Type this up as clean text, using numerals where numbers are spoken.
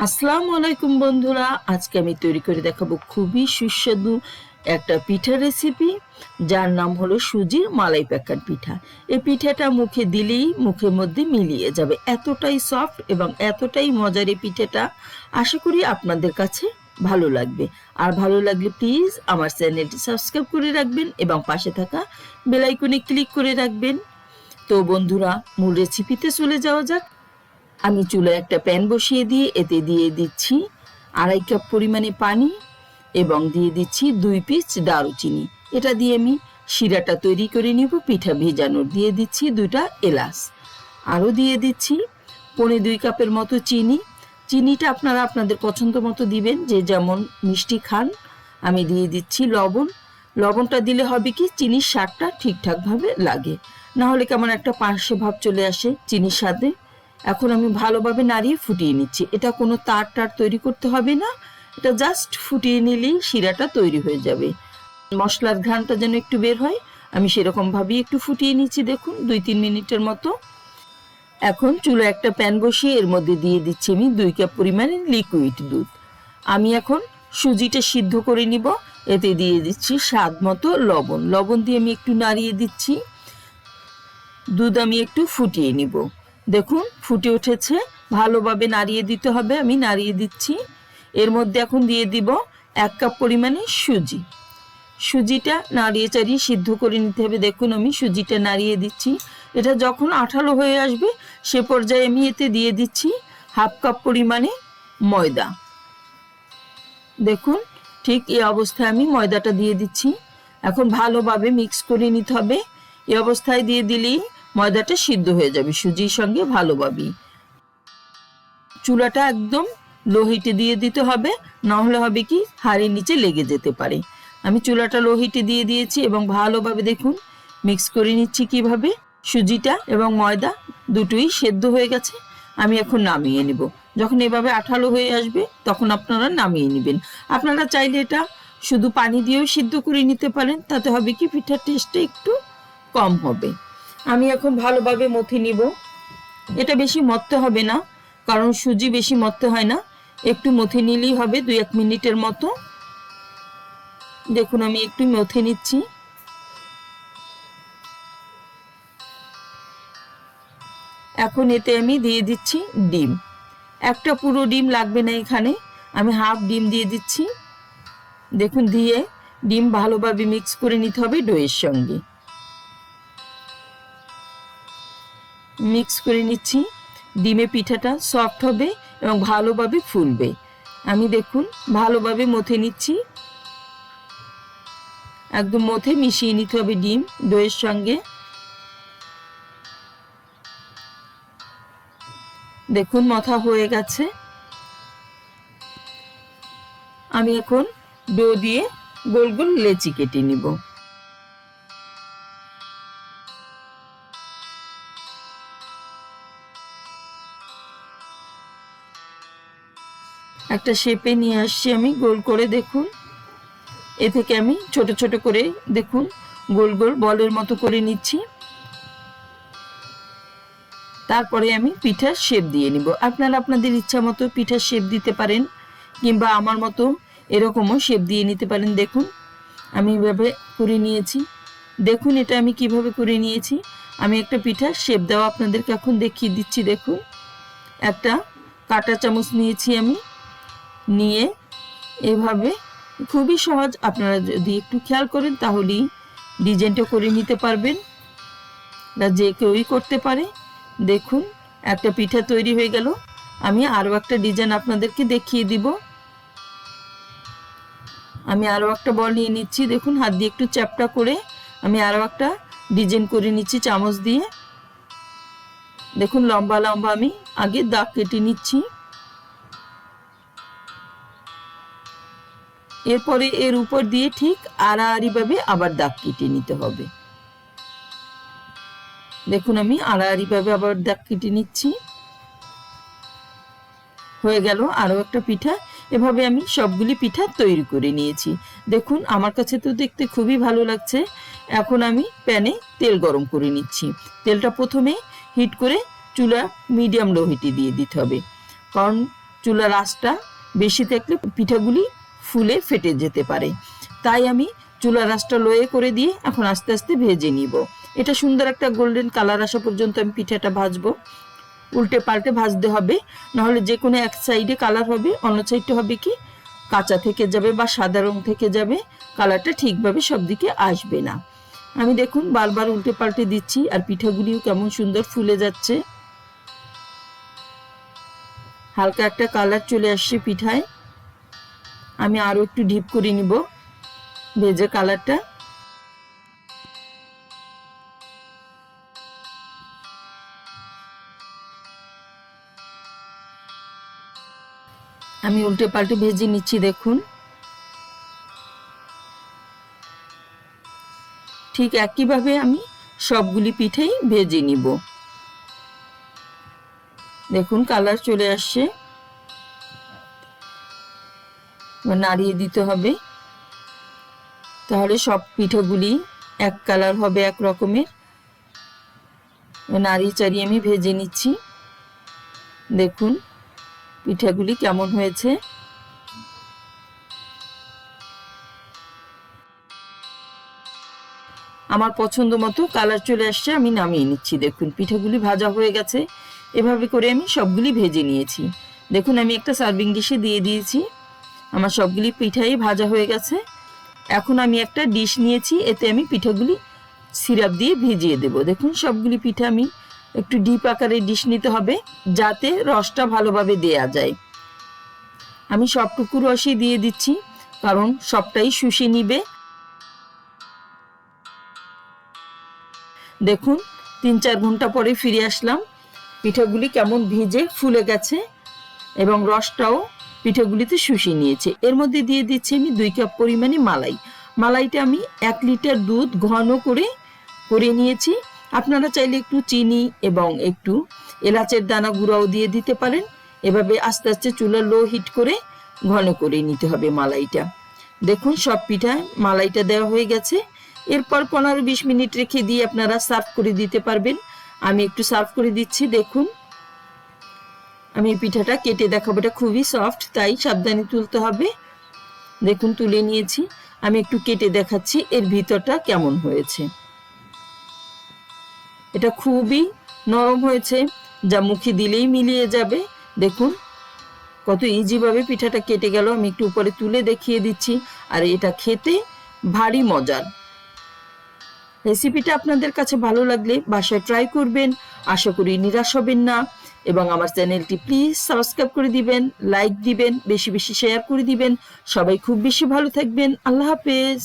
আসসালামু আলাইকুম বন্ধুরা, আজকে আমি তৈরি করে দেখাবো খুবই সুস্বাদু একটা পিঠা রেসিপি, যার নাম হলো সুজির মালাই পাকান পিঠা। এই পিঠাটা মুখে দিলেই মুখের মধ্যে মিলিয়ে যাবে, এতটাই সফট এবং এতটাই মজার এই পিঠাটা। আশা করি আপনাদের কাছে ভালো লাগবে। আর ভালো লাগলে প্লিজ আমার চ্যানেলটি সাবস্ক্রাইব করে রাখবেন এবং পাশে থাকা বেল আইকনে ক্লিক করে রাখবেন। তো বন্ধুরা, মূল রেসিপিতে চলে যাওয়া যাক। আমি চুলায় একটা প্যান বসিয়ে দিয়ে এতে দিয়ে দিচ্ছি 2.5 কাপ পরিমাণে পানি এবং দিয়ে দিচ্ছি 2 পিস দারুচিনি। এটা দিয়ে আমি শিরাটা তৈরি করে নিব পিঠা ভেজানোর। দিয়ে দিচ্ছি 2টা এলাচ, আরও দিয়ে দিচ্ছি 2.25 কাপের মতো চিনি। চিনিটা আপনারা আপনাদের পছন্দ মতো দিবেন, যে যেমন মিষ্টি খান। আমি দিয়ে দিচ্ছি লবণ। লবণটা দিলে হবে কি, চিনির স্বাদটা ঠিকঠাকভাবে লাগে, না হলে কেমন একটা পাঁচশে ভাব চলে আসে চিনির স্বাদে। এখন আমি ভালোভাবে নাড়িয়ে ফুটিয়ে নিচ্ছি। এটা কোনো তার তৈরি করতে হবে না, এটা জাস্ট ফুটিয়ে নিলেই শিরাটা তৈরি হয়ে যাবে। মশলার ঘ্রাণটা যেন একটু বের হয়, আমি সেরকমভাবেই একটু ফুটিয়ে নিচ্ছি। দেখুন 2-3 মিনিটের মতো। এখন চুলো একটা প্যান বসিয়ে এর মধ্যে দিয়ে দিচ্ছি আমি 2 কাপ পরিমাণে লিকুইড দুধ। আমি এখন সুজিটা সিদ্ধ করে নিব। এতে দিয়ে দিচ্ছি স্বাদ মতো লবণ। লবণ দিয়ে আমি একটু নাড়িয়ে দিচ্ছি। দুধ আমি একটু ফুটিয়ে নিব। দেখুন ফুটে উঠেছে, ভালোভাবে নাড়িয়ে দিতে হবে। আমি নাড়িয়ে দিচ্ছি। এর মধ্যে এখন দিয়ে দিব 1 কাপ পরিমাণে সুজি। সুজিটা নাড়িয়ে চাড়িয়ে সিদ্ধ করে নিতে হবে। দেখুন আমি সুজিটা নাড়িয়ে দিচ্ছি। এটা যখন আঠালো হয়ে আসবে সে পর্যায়ে আমি এতে দিয়ে দিচ্ছি 1/2 কাপ পরিমাণে ময়দা। দেখুন ঠিক এই অবস্থায় আমি ময়দাটা দিয়ে দিচ্ছি। এখন ভালোভাবে মিক্স করে নিতে হবে। এই অবস্থায় দিয়ে দিলেই ময়দাটা সিদ্ধ হয়ে যাবে সুজির সঙ্গে ভালোভাবে। চুলাটা একদম লো হিটে দিয়ে দিতে হবে, না হলে হবে কি হাঁড়ির নিচে লেগে যেতে পারে। আমি চুলাটা লো হিটে দিয়ে দিয়েছি এবং ভালোভাবে দেখুন মিক্স করে নিচ্ছি কিভাবে। সুজিটা এবং ময়দা দুটোই সেদ্ধ হয়ে গেছে। আমি এখন নামিয়ে নিব। যখন এভাবে আঠালো হয়ে আসবে তখন আপনারা নামিয়ে নেবেন। আপনারা চাইলে এটা শুধু পানি দিয়েও সিদ্ধ করে নিতে পারেন, তাতে হবে কি পিঠার টেস্টটা একটু কম হবে। আমি এখন ভালোভাবে মথে নিব। এটা বেশি মথতে হবে না, কারণ সুজি বেশি মথতে হয় না, একটু মথে নিলেই হবে 2-1 মিনিটের মতো। দেখুন আমি একটু মথে নিচ্ছি। এখন এতে আমি দিয়ে দিচ্ছি ডিম। একটা পুরো ডিম লাগবে না, এখানে আমি হাফ ডিম দিয়ে দিচ্ছি। দেখুন দিয়ে ডিম ভালোভাবে মিক্স করে নিতে হবে ডোয়ের সঙ্গে। মিক্স করে নিচ্ছি। ডিমে পিঠাটা সফট হবে এবং ভালোভাবে ফুলবে। আমি দেখুন ভালোভাবে মথে নিচ্ছি। একদম মথে মিশিয়ে নিতে হবে ডিম দইয়ের সঙ্গে। দেখুন মথা হয়ে গেছে। আমি এখন ডো দিয়ে গোল গোল লেচি কেটে নিব। একটা শেপে নিয়ে আসছি আমি গোল করে। দেখুন এ থেকে আমি ছোট ছোট করে দেখুন গোল গোল বলের মতো করে নিচ্ছি। তারপরে আমি পিঠার শেপ দিয়ে নিব। আপনারা আপনাদের ইচ্ছা মতো পিঠার শেপ দিতে পারেন, কিংবা আমার মতো এরকমও শেপ দিয়ে নিতে পারেন। দেখুন আমি এভাবে করে নিয়েছি। দেখুন এটা আমি কিভাবে করে নিয়েছি। আমি একটা পিঠার শেপ দেওয়া আপনাদেরকে এখন দেখিয়ে দিচ্ছি। দেখুন একটা কাঁটা চামচ নিয়েছি আমি, নিয়ে এভাবে খুবই সহজ, আপনারা যদি একটু খেয়াল করেন তাহলেই ডিজাইনটা করে নিতে পারবেন, যে কেউই করতে পারে। দেখুন একটা পিঠা তৈরি হয়ে গেল। আমি আরও একটা ডিজাইন আপনাদেরকে দেখিয়ে দিব। আমি আরও একটা বল নিয়ে নিচ্ছি। দেখুন হাত দিয়ে একটু চ্যাপটা করে আমি আরও একটা ডিজাইন করে নিচ্ছি চামচ দিয়ে। দেখুন লম্বা লম্বা আমি আগে দাগ কেটে নিচ্ছি। এরপরে এর উপর দিয়ে ঠিক আড়াআড়িভাবে আবার দাগ কেটে নিতে হবে। দেখুন আমি আড়াআড়িভাবে আবার দাগ কেটে নিচ্ছি। হয়ে গেল আরও একটা পিঠা। এভাবে আমি সবগুলি পিঠা তৈরি করে নিয়েছি। দেখুন আমার কাছে তো দেখতে খুবই ভালো লাগছে। এখন আমি প্যানে তেল গরম করে নিচ্ছি। তেলটা প্রথমে হিট করে চুলা মিডিয়াম লো হিটে দিয়ে দিতে হবে, কারণ চুলার আঁচটা বেশি থাকলে পিঠাগুলি ফুলে ফেটে যেতে পারে। তাই আমি চুলার আঁচটা লোয়ে করে দিয়ে এখন আস্তে আস্তে ভেজে নিব। এটা সুন্দর একটা গোল্ডেন কালার আসা পর্যন্ত আমি পিঠাটা ভাজবো। উল্টে পাল্টে ভাজতে হবে, নাহলে যে কোনো এক সাইডে কালার হবে, অন্য সাইডটা হবে কি কাঁচা থেকে যাবে বা সাদা রং থেকে যাবে, কালারটা ঠিকভাবে সব দিকে আসবে না। আমি দেখুন বারবার উল্টে পাল্টে দিচ্ছি আর পিঠাগুলিও কেমন সুন্দর ফুলে যাচ্ছে। হালকা একটা কালার চলে আসছে পিঠায়। আমি আরো একটু ডিপ করে নিব ভেজে কালারটা। আমি উল্টে পাল্টে ভেজে নিচ্ছি। দেখুন ঠিক একইভাবে আমি সবগুলি পিঠেই ভেজে নিব। দেখুন কালার চলে আসছে, নাড়িয়ে দিতে হবে, তাহলে সব পিঠাগুলি এক কালার হবে, এক রকমের। নাড়িয়ে চাড়িয়ে আমি ভেজে নিচ্ছি। দেখুন পিঠাগুলি কেমন হয়েছে। আমার পছন্দ মতো কালার চলে আসছে, আমি নামিয়ে নিচ্ছি। দেখুন পিঠাগুলি ভাজা হয়ে গেছে। এভাবে করে আমি সবগুলি ভেজে নিয়েছি। দেখুন আমি একটা সার্ভিং ডিশে দিয়ে দিয়েছি। আমার সবগুলি পিঠাই ভাজা হয়ে গেছে। এখন আমি একটা ডিশ নিয়েছি, এতে আমি পিঠাগুলি সিরাপ দিয়ে ভিজিয়ে দেব। দেখুন সবগুলি পিঠা আমি একটু ডিপ আকারে ডিশ নিতে হবে, যাতে রসটা ভালোভাবে দেয়া যায়। আমি সবটুকু রসই দিয়ে দিচ্ছি, কারণ সবটাই শুষে নিবে। দেখুন 3-4 ঘন্টা পরে ফিরে আসলাম। পিঠাগুলি কেমন ভিজে ফুলে গেছে এবং রসটাও পিঠাগুলিতে শুষে নিয়েছে। এর মধ্যে দিয়ে দিচ্ছি আমি 2 কাপ পরিমাণে মালাই। মালাইটা আমি 1 লিটার দুধ ঘন করে নিয়েছি। আপনারা চাইলে একটু চিনি এবং একটু এলাচের দানা গুঁড়াও দিয়ে দিতে পারেন। এভাবে আস্তে আস্তে চুলা লো হিট করে ঘন করে নিতে হবে মালাইটা। দেখুন সব পিঠায় মালাইটা দেওয়া হয়ে গেছে। এরপর 15-20 মিনিট রেখে দিয়ে আপনারা সার্ভ করে দিতে পারবেন। আমি একটু সার্ভ করে দিচ্ছি। দেখুন আমি পিঠাটা কেটে দেখাবো, এটা খুবই সফট, তাই সাবধানে তুলতে হবে। দেখুন তুলে নিয়েছি। আমি একটু কেটে দেখাচ্ছি এর ভিতরটা কেমন হয়েছে। এটা খুবই নরম হয়েছে, যা মুখে দিলেই মিলিয়ে যাবে। দেখুন কত ইজিভাবে পিঠাটা কেটে গেল। আমি একটু উপরে তুলে দেখিয়ে দিচ্ছি। আর এটা খেতে ভারী মজার। রেসিপিটা আপনাদের কাছে ভালো লাগলে বাসায় ট্রাই করবেন, আশা করি নিরাশ হবেন না। এবং আমার চ্যানেলটি প্লিজ সাবস্ক্রাইব করে দিবেন, লাইক দিবেন, বেশি বেশি শেয়ার করে দিবেন। সবাই খুব বেশি ভালো থাকবেন। আল্লাহ হাফেজ।